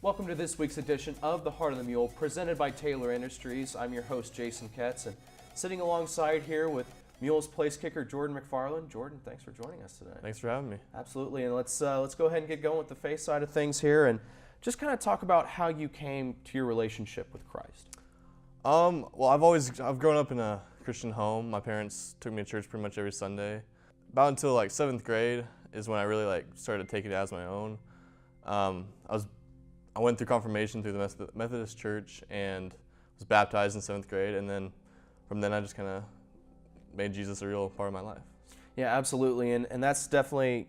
Welcome to this week's edition of The Heart of the Mule, presented by Taylor Industries. I'm your host, Jason Ketz, and sitting alongside here with Mule's place kicker, Jordan McFarland. Jordan, thanks for joining us today. Thanks for having me. Absolutely, and let's go ahead and get going with the faith side of things here, and just kind of talk about how you came to your relationship with Christ. Well, I've grown up in a Christian home. My parents took me to church pretty much every Sunday. About until like 7th grade is when I really started taking it as my own. I went through confirmation through the Methodist Church and was baptized in 7th grade, and then from then I just kind of made Jesus a real part of my life. Yeah, absolutely, and that's definitely,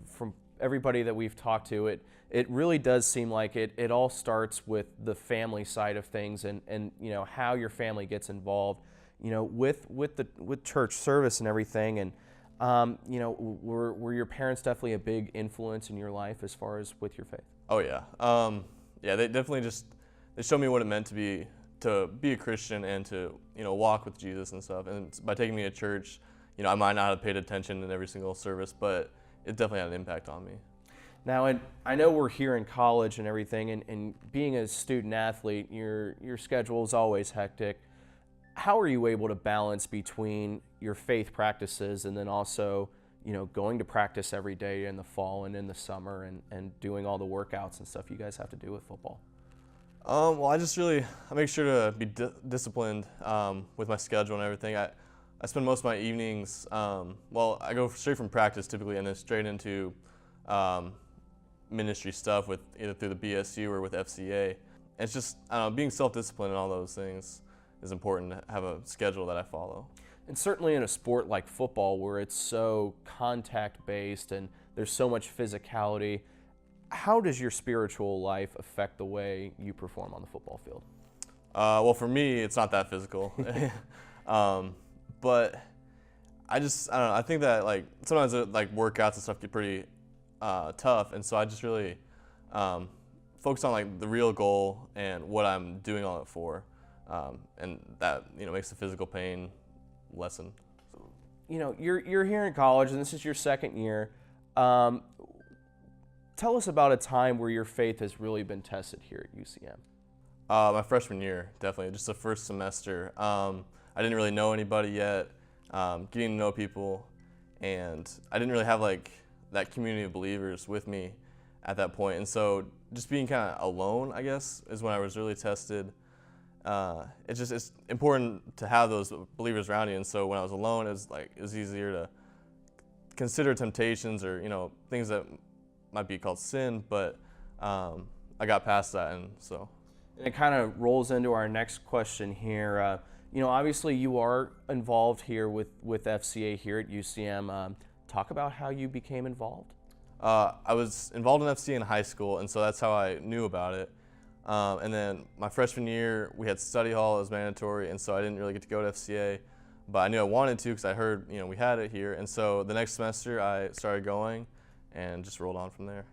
from everybody that we've talked to, it really does seem like it all starts with the family side of things, and how your family gets involved, with church service and everything, and were your parents definitely a big influence in your life as far as with your faith? Oh yeah, they definitely they showed me what it meant to be a Christian and to walk with Jesus and stuff. And by taking me to church, I might not have paid attention in every single service, but it definitely had an impact on me. Now, and I know we're here in college and everything, and being a student athlete, your schedule is always hectic. How are you able to balance between your faith practices and then also going to practice every day in the fall and in the summer and doing all the workouts and stuff you guys have to do with football? Well, I make sure to be disciplined with my schedule and everything. I spend most of my evenings, I go straight from practice typically and then straight into ministry stuff with either through the BSU or with FCA. And it's just, being self-disciplined and all those things is important to have a schedule that I follow. And certainly in a sport like football where it's so contact-based and there's so much physicality, how does your spiritual life affect the way you perform on the football field? Well, for me, it's not that physical. But I don't know, I think that sometimes workouts and stuff get pretty tough, and so I just really focus on the real goal and what I'm doing all it for, and that makes the physical pain lessen. You're here in college, and this is your second year. Tell us about a time where your faith has really been tested here at UCM. My freshman year, definitely, just the first semester. I didn't really know anybody yet, getting to know people, and I didn't really have that community of believers with me at that point. And so just being kind of alone, I guess, is when I was really tested. It's important to have those believers around you, and so when I was alone, it was easier to consider temptations or things that might be called sin, but I got past that, and so. And it kind of rolls into our next question here. Obviously you are involved here with FCA here at UCM. Talk about how you became involved. I was involved in FCA in high school, and so that's how I knew about it. And then my freshman year, we had study hall. It was mandatory, and so I didn't really get to go to FCA, but I knew I wanted to because I heard we had it here. And so the next semester I started going and just rolled on from there.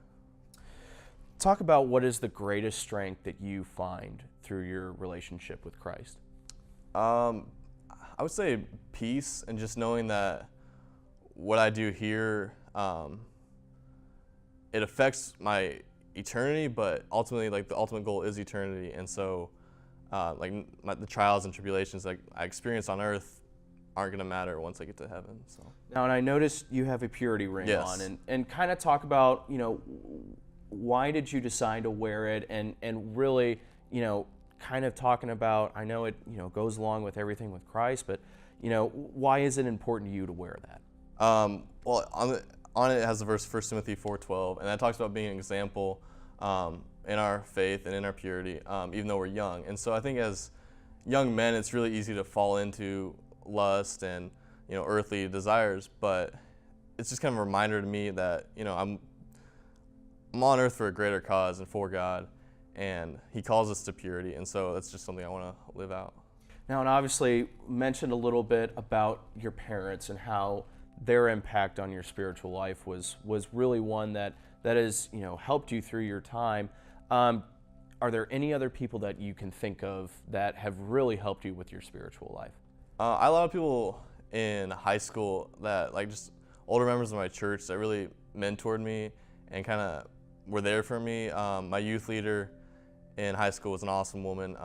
Talk about what is the greatest strength that you find through your relationship with Christ. I would say peace, and just knowing that what I do here, it affects my eternity, but ultimately the ultimate goal is eternity. And so the trials and tribulations I experience on earth aren't going to matter once I get to heaven. So now, and I noticed you have a purity ring yes. on, and kind of talk about why did you decide to wear it, and really kind of talking about, I know it goes along with everything with Christ, but why is it important to you to wear that? Well, on it has the verse 1 Timothy 4:12, and that talks about being an example in our faith and in our purity, even though we're young. And so I think as young men, it's really easy to fall into lust and earthly desires, but it's just kind of a reminder to me that I'm on earth for a greater cause and for God, and He calls us to purity, and so that's just something I want to live out. Now, and obviously mentioned a little bit about your parents and how their impact on your spiritual life was really one that has helped you through your time. Are there any other people that you can think of that have really helped you with your spiritual life? I had a lot of people in high school that just older members of my church that really mentored me and kind of were there for me. My youth leader in high school was an awesome woman.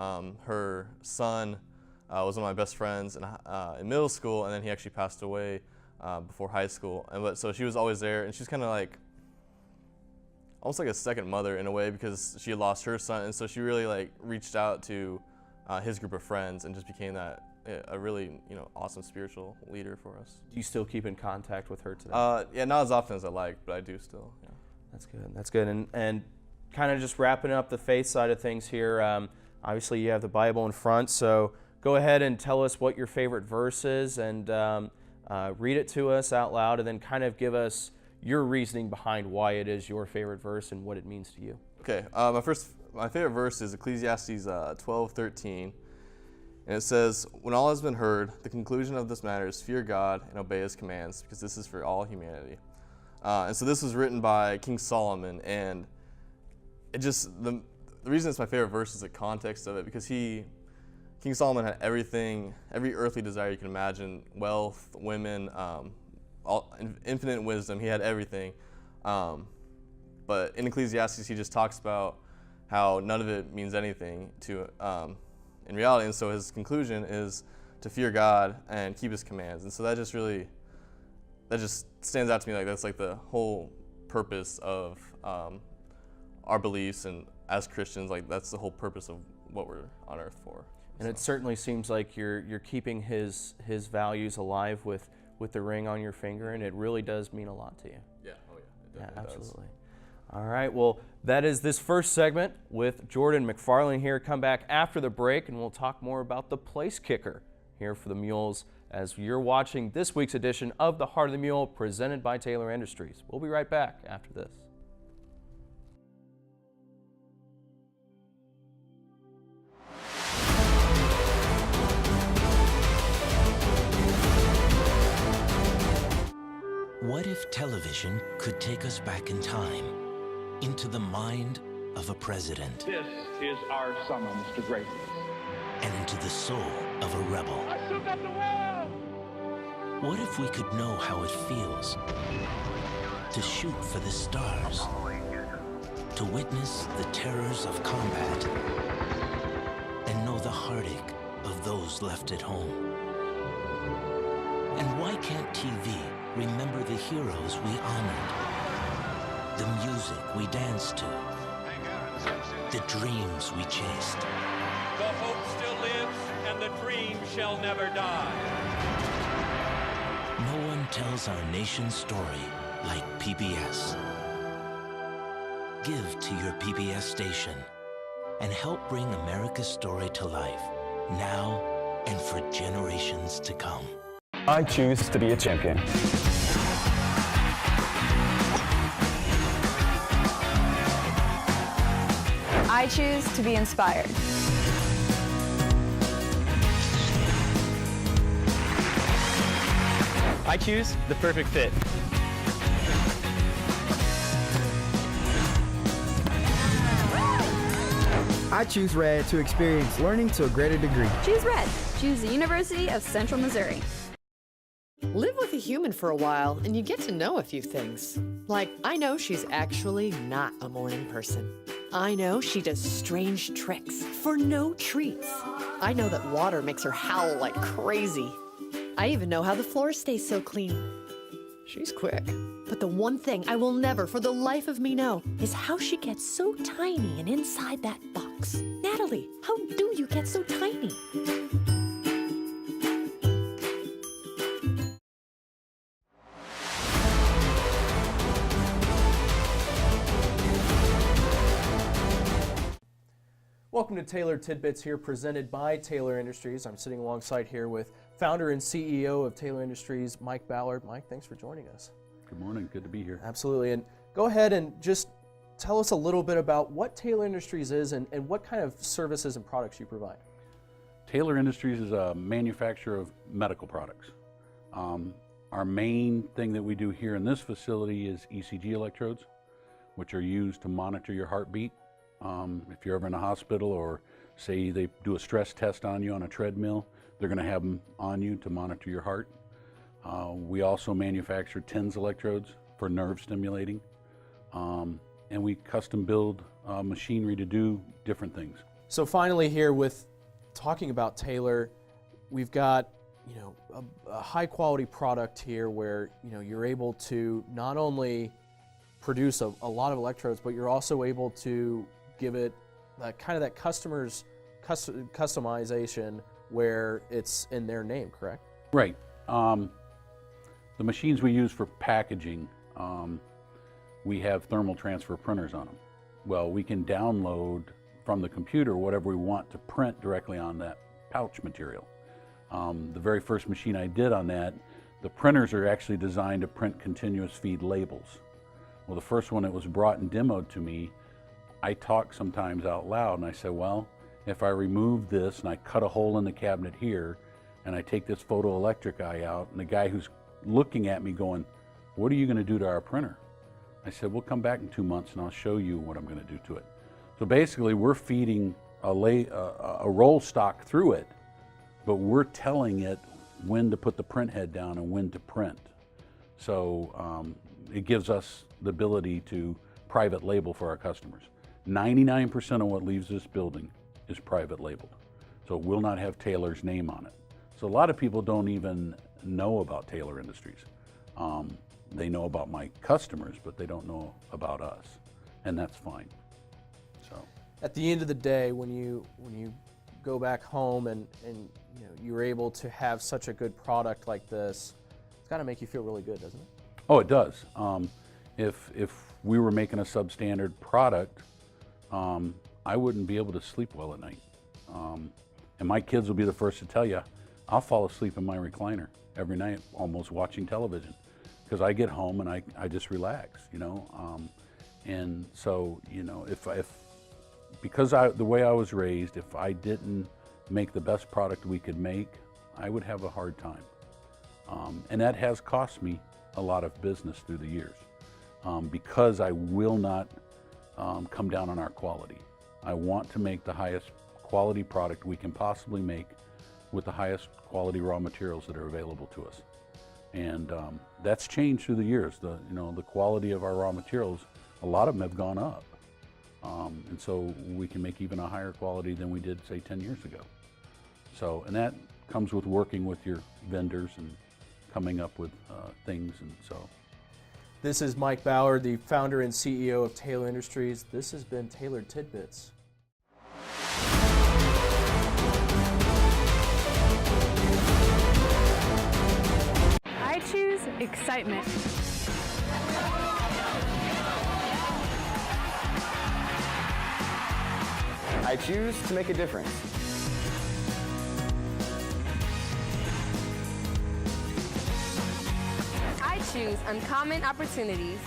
Her son was one of my best friends in middle school, and then he actually passed away before high school. So she was always there, and she's kind of like almost like a second mother in a way, because she had lost her son, and so she really like reached out to his group of friends and just became a really awesome spiritual leader for us. Do you still keep in contact with her today? Yeah, not as often as I like, but I do still. Yeah. That's good. That's good. And kind of just wrapping up the faith side of things here. Obviously, you have the Bible in front, so go ahead and tell us what your favorite verse is, and read it to us out loud, and then kind of give us your reasoning behind why it is your favorite verse and what it means to you. Okay. My favorite verse is Ecclesiastes 12:13. And it says, "When all has been heard, the conclusion of this matter is fear God and obey his commands, because this is for all humanity." And so this was written by King Solomon, and it just, the reason it's my favorite verse is the context of it, because King Solomon had everything, every earthly desire you can imagine, wealth, women, infinite wisdom. He had everything. But in Ecclesiastes, he just talks about how none of it means anything in reality, and so his conclusion is to fear God and keep his commands. And so that just stands out to me, like that's like the whole purpose of our beliefs, and as Christians, like that's the whole purpose of what we're on earth for. And it certainly seems like you're keeping his values alive with the ring on your finger, and it really does mean a lot to you. Yeah, oh yeah, it definitely absolutely. Does. All right, well, that is this first segment with Jordan McFarland here. Come back after the break, and we'll talk more about the place kicker here for the Mules as you're watching this week's edition of The Heart of the Mule, presented by Taylor Industries. We'll be right back after this. What if television could take us back in time, into the mind of a president? This is our summer, Mr. Greatness. And into the soul of a rebel. I shook up the world! What if we could know how it feels to shoot for the stars, to witness the terrors of combat, and know the heartache of those left at home? And why can't TV remember the heroes we honored, the music we danced to, the dreams we chased? The hope still lives, and the dream shall never die. No one tells our nation's story like PBS. Give to your PBS station and help bring America's story to life, now and for generations to come. I choose to be a champion. I choose to be inspired. I choose the perfect fit. I choose Red to experience learning to a greater degree. Choose Red. Choose the University of Central Missouri. Live with a human for a while and you get to know a few things. Like, I know she's actually not a morning person. I know she does strange tricks for no treats. I know that water makes her howl like crazy. I even know how the floor stays so clean. She's quick. But the one thing I will never for the life of me know is how she gets so tiny and inside that box. Natalie, how do you get so tiny? Welcome to Taylor Tidbits here, presented by Taylor Industries. I'm sitting alongside here with founder and CEO of Taylor Industries, Mike Ballard. Mike, thanks for joining us. Good morning, good to be here. Absolutely, and go ahead and just tell us a little bit about what Taylor Industries is and what kind of services and products you provide. Taylor Industries is a manufacturer of medical products. Our main thing that we do here in this facility is ECG electrodes, which are used to monitor your heartbeat. If you're ever in a hospital, or say they do a stress test on you on a treadmill, they're going to have them on you to monitor your heart. We also manufacture TENS electrodes for nerve stimulating. and we custom build machinery to do different things. So finally here, with talking about Taylor, we've got a high quality product here where you're able to not only produce a lot of electrodes, but you're also able to give it that customer's customization where it's in their name, correct? Right. The machines we use for packaging, we have thermal transfer printers on them. Well, we can download from the computer whatever we want to print directly on that pouch material. The very first machine I did on that, the printers are actually designed to print continuous feed labels. Well, the first one that was brought and demoed to me, I talk sometimes out loud, and I say, well, if I remove this and I cut a hole in the cabinet here, and I take this photoelectric eye out, and the guy who's looking at me going, what are you going to do to our printer? I said, we'll come back in 2 months and I'll show you what I'm going to do to it. So basically, we're feeding a roll stock through it, but we're telling it when to put the print head down and when to print. So it gives us the ability to private label for our customers. 99% of what leaves this building is private labeled. So it will not have Taylor's name on it. So a lot of people don't even know about Taylor Industries. They know about my customers, but they don't know about us, and that's fine. So at the end of the day, when you go back home and you're able to have such a good product like this, it's got to make you feel really good, doesn't it? Oh, it does. If we were making a substandard product, I wouldn't be able to sleep well at night. And my kids will be the first to tell you, I'll fall asleep in my recliner every night, almost watching television, because I get home and I just relax, and so, because the way I was raised, if I didn't make the best product we could make, I would have a hard time. And that has cost me a lot of business through the years, because I will not come down on our quality. I want to make the highest quality product we can possibly make with the highest quality raw materials that are available to us. And that's changed through the years. The quality of our raw materials, a lot of them have gone up. And so we can make even a higher quality than we did, say, 10 years ago. So, and that comes with working with your vendors and coming up with things, and so. This is Mike Bauer, the founder and CEO of Taylor Industries. This has been Tailored Tidbits. I choose excitement. I choose to make a difference. I choose uncommon opportunities.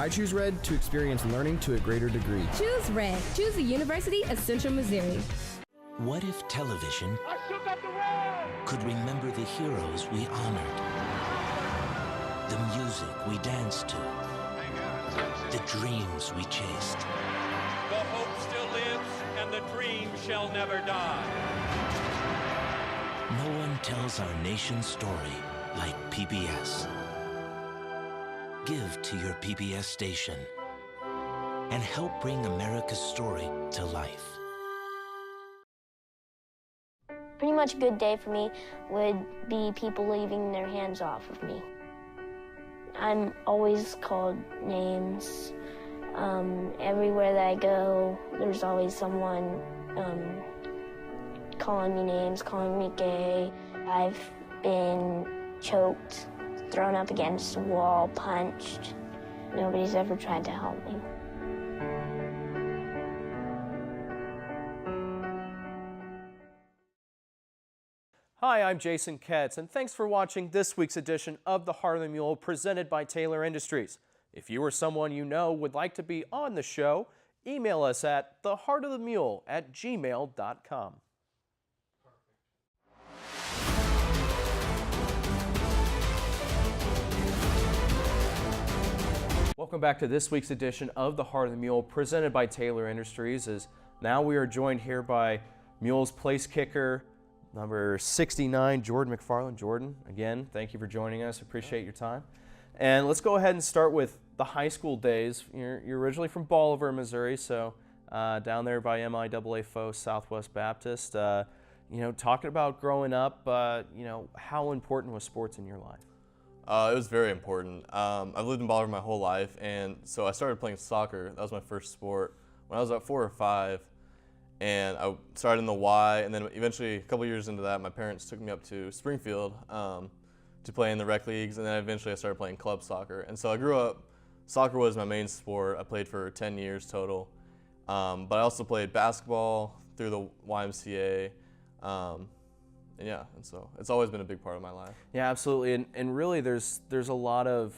I choose Red to experience learning to a greater degree. Choose Red. Choose the University of Central Missouri. What if television could remember the heroes we honored, the music we danced to, the dreams we chased? The hope still lives, and the dream shall never die. No one tells our nation's story like PBS. Give to your PBS station and help bring America's story to life. Pretty much a good day for me would be people leaving their hands off of me. I'm always called names. Everywhere that I go, there's always someone calling me names, calling me gay. I've been choked, thrown up against a wall, punched. Nobody's ever tried to help me. Hi, I'm Jason Ketz, and thanks for watching this week's edition of The Heart of the Mule presented by Taylor Industries. If you or someone you know would like to be on the show, email us at theheartofthemule@gmail.com. Welcome back to this week's edition of The Heart of the Mule presented by Taylor Industries. As now we are joined here by Mule's place kicker, number 69, Jordan McFarland. Jordan, again, thank you for joining us. Appreciate your time. And let's go ahead and start with the high school days. You're originally from Bolivar, Missouri, so down there by MIAA Foe Southwest Baptist. Talking about growing up, how important was sports in your life? It was very important. I've lived in Bolivar my whole life, and so I started playing soccer. That was my first sport when I was about 4 or 5, and I started in the Y, and then eventually, a couple years into that, my parents took me up to Springfield to play in the rec leagues, and then eventually I started playing club soccer. And so I grew up, soccer was my main sport. I played for 10 years total, but I also played basketball through the YMCA. And so it's always been a big part of my life. Yeah, absolutely. And really there's a lot of,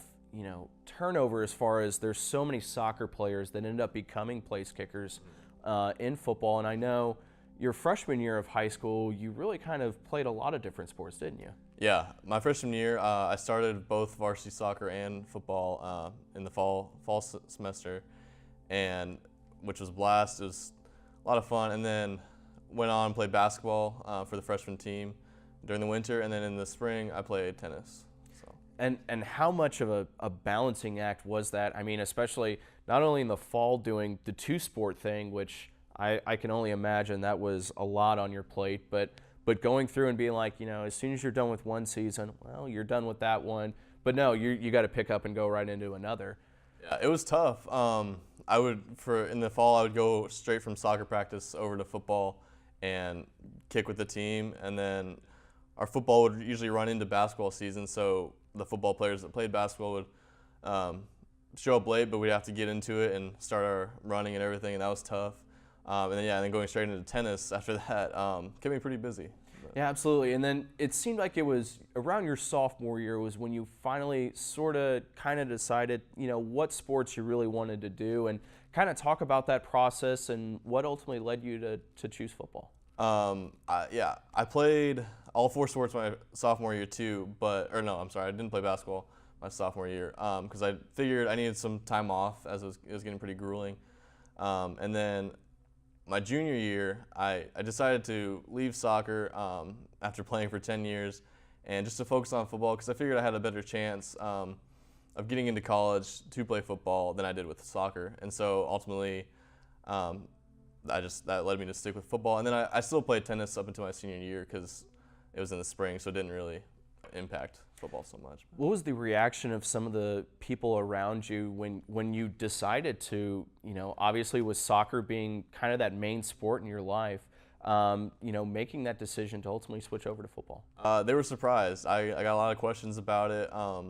turnover as far as there's so many soccer players that end up becoming place kickers in football. And I know your freshman year of high school, you really kind of played a lot of different sports, didn't you? Yeah, my freshman year, I started both varsity soccer and football in the fall semester, and which was a blast. It was a lot of fun. And then went on and played basketball for the freshman team during the winter, and then in the spring I played tennis. So. And how much of a balancing act was that? I mean, especially not only in the fall doing the two-sport thing, which I can only imagine that was a lot on your plate, but going through and being like, as soon as you're done with one season, well, you're done with that one. But no, you got to pick up and go right into another. Yeah, it was tough. In the fall, I would go straight from soccer practice over to football and kick with the team, and then our football would usually run into basketball season, so the football players that played basketball would show up late, but we'd have to get into it and start our running and everything, and that was tough. And then going straight into tennis after that kept me pretty busy. Yeah, absolutely. And then it seemed like it was around your sophomore year was when you finally kind of decided, what sports you really wanted to do, and kind of talk about that process and what ultimately led you to choose football. I played all 4 sports my sophomore year too, I didn't play basketball my sophomore year because I figured I needed some time off as it was getting pretty grueling. And then my junior year, I decided to leave soccer after playing for 10 years and just to focus on football because I figured I had a better chance of getting into college to play football than I did with soccer. And so ultimately, that led me to stick with football. And then I still played tennis up until my senior year because it was in the spring, so it didn't really impact football so much. What was the reaction of some of the people around you when you decided to, obviously with soccer being kind of that main sport in your life, making that decision to ultimately switch over to football? They were surprised. I got a lot of questions about it. I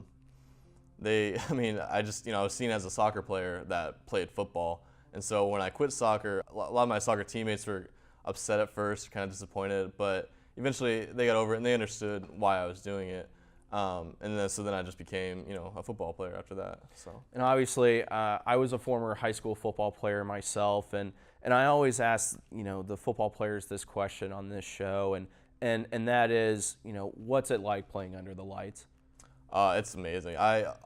was seen as a soccer player that played football. And so when I quit soccer, a lot of my soccer teammates were upset at first, kind of disappointed, but eventually they got over it and they understood why I was doing it. So then I just became, a football player after that. So. And obviously, I was a former high school football player myself, and I always ask, the football players this question on this show, and that is, what's it like playing under the lights? It's amazing.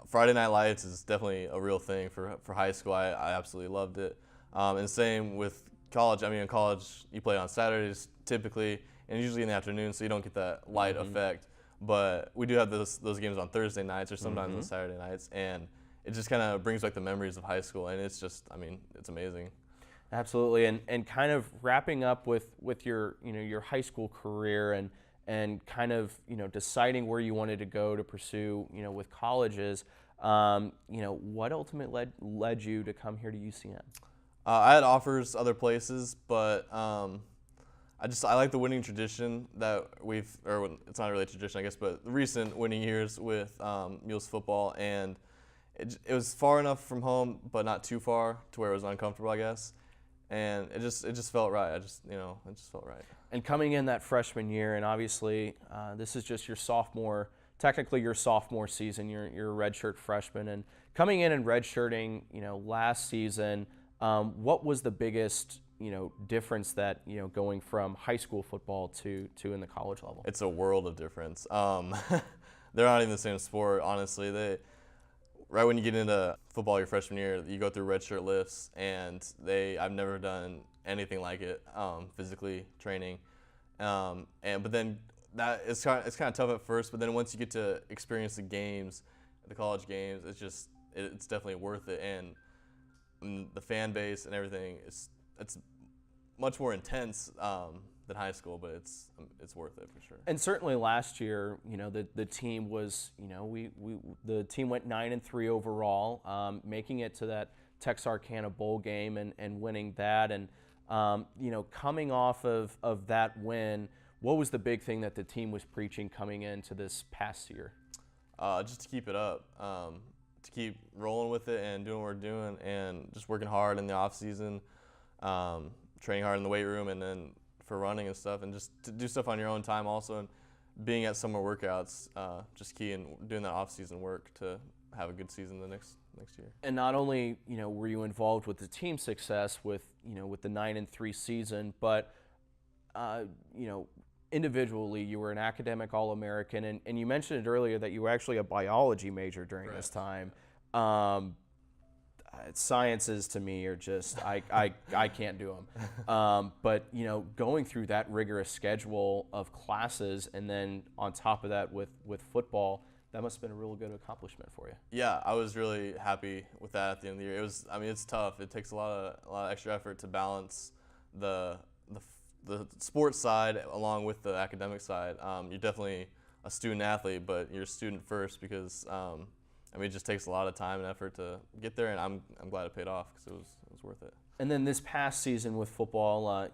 Friday Night Lights is definitely a real thing for high school. I absolutely loved it. And same with college. In college, you play on Saturdays typically, and usually in the afternoon, so you don't get that light effect. But we do have those games on Thursday nights or sometimes on Saturday nights, and it just kind of brings back the memories of high school, and it's just, it's amazing. Absolutely, and kind of wrapping up with your your high school career and kind of deciding where you wanted to go to pursue with colleges, what ultimately led you to come here to UCM? I had offers other places, but I like the winning tradition that it's not really a tradition, I guess, but the recent winning years with Mule's football, and it was far enough from home, but not too far to where it was uncomfortable, I guess. And it just felt right. It just felt right. And coming in that freshman year, and obviously this is just your sophomore season. You're a redshirt freshman, and coming in and redshirting, last season, what was the biggest difference that going from high school football to in the college level? It's a world of difference. They're not even the same sport, honestly. Right when you get into football your freshman year, you go through redshirt lifts, and I've never done anything like it, physically training. But then it's kind of tough at first. But then once you get to experience the games, the college games, it's definitely worth it. And the fan base and everything, it's much more intense than high school, but it's worth it for sure. And certainly last year, the team was, the team went 9-3 overall, making it to that Texarkana Bowl game and winning that. And coming off of that win, what was the big thing that the team was preaching coming into this past year? Just to keep it up, to keep rolling with it and doing what we're doing, and just working hard in the off season, training hard in the weight room, and then for running and stuff, and just to do stuff on your own time also, and being at summer workouts, just key, and doing that off season work to have a good season the next year. And not only were you involved with the team success with the 9-3 season, but individually you were an academic All-American, and you mentioned it earlier that you were actually a biology major during this time. Sciences to me are just I can't do them. But going through that rigorous schedule of classes, and then on top of that with football, that must have been a real good accomplishment for you. Yeah, I was really happy with that at the end of the year. It's tough. It takes a lot of extra effort to balance the sports side along with the academic side. You're definitely a student athlete, but you're a student first because it just takes a lot of time and effort to get there, and I'm glad it paid off because it was worth it. And then this past season with football,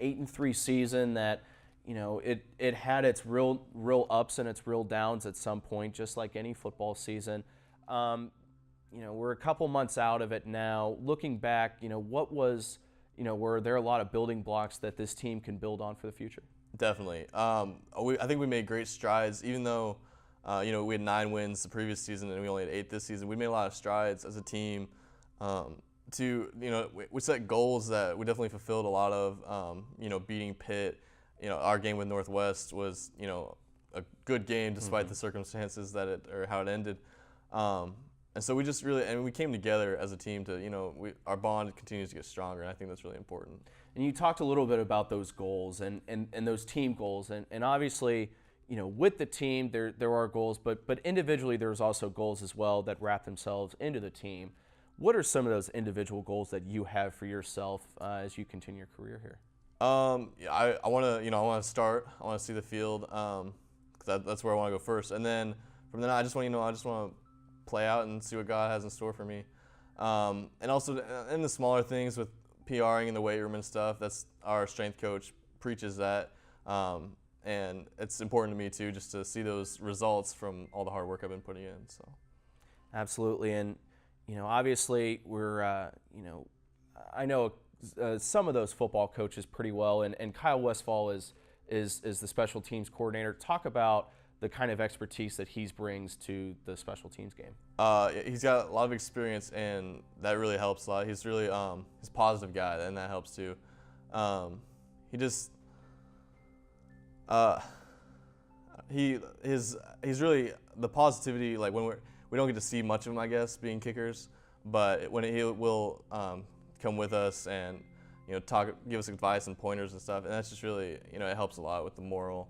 8-3 season that it had its real ups and its real downs at some point, just like any football season. We're a couple months out of it now. Looking back, what was were there a lot of building blocks that this team can build on for the future? Definitely. I think we made great strides, even though we had 9 wins the previous season and we only had 8 this season. We made a lot of strides as a team. We set goals that we definitely fulfilled a lot of. Beating Pitt. Our game with Northwest was a good game despite the circumstances or how it ended. And so we just we came together as a team to, our bond continues to get stronger, and I think that's really important. And you talked a little bit about those goals and those team goals, and obviously, with the team there are goals, but individually there's also goals as well that wrap themselves into the team. What are some of those individual goals that you have for yourself as you continue your career here? I want to start. I want to see the field, 'cause that's where I want to go first, and then from then on, I just want to play out and see what God has in store for me. And also in the smaller things with PRing in the weight room and stuff, that's our strength coach preaches that. And it's important to me too, just to see those results from all the hard work I've been putting in. So, absolutely. And obviously we're I know some of those football coaches pretty well, and Kyle Westfall is the special teams coordinator. Talk about the kind of expertise that he brings to the special teams game. He's got a lot of experience, and that really helps a lot. He's really he's a positive guy, and that helps too. He's really the positivity. Like when we don't get to see much of him, I guess, being kickers, but when he will come with us and give us advice and pointers and stuff, and that's just really it helps a lot with the moral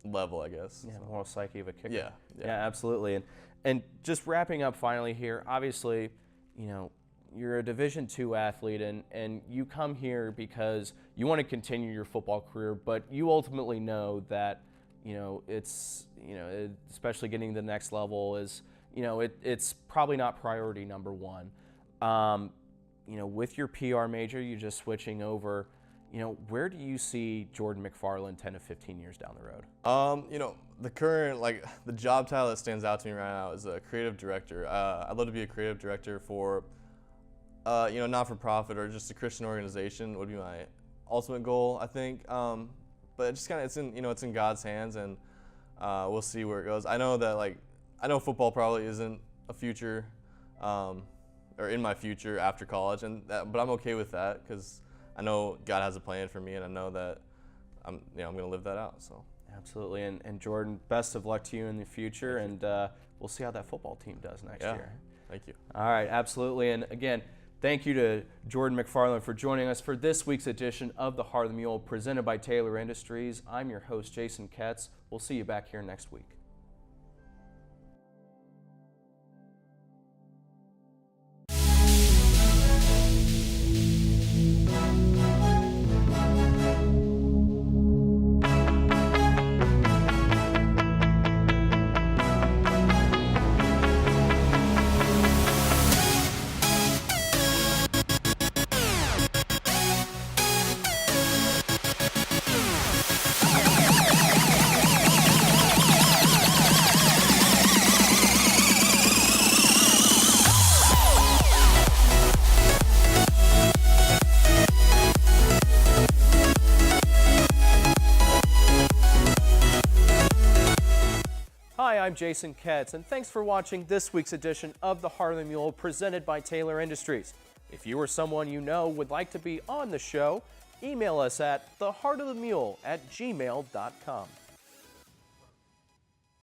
level, I guess. Yeah, moral psyche of a kicker. Yeah, absolutely. And just wrapping up finally here, obviously, you're a Division II athlete, and you come here because you want to continue your football career, but you ultimately know that it's especially getting to the next level is it's probably not priority number one. With your PR major, you're just switching over. Where do you see Jordan McFarland 10 to 15 years down the road? The current, the job title that stands out to me right now is a creative director. I'd love to be a creative director for, not-for-profit or just a Christian organization would be my ultimate goal, I think. But it just it's in God's hands, and we'll see where it goes. I know that, I know football probably isn't a future, or in my future after college, but I'm okay with that because I know God has a plan for me, and I know that I'm going to live that out. So absolutely, and Jordan, best of luck to you in the future, and we'll see how that football team does next year. Thank you. All right, absolutely, and again, Thank you to Jordan McFarland for joining us for this week's edition of The Heart of the Mule presented by Taylor Industries. I'm your host, Jason Ketz. We'll see you back here next week. Hi, I'm Jason Ketz, and thanks for watching this week's edition of The Heart of the Mule presented by Taylor Industries. If you or someone you know would like to be on the show, email us at theheartofthemule@gmail.com.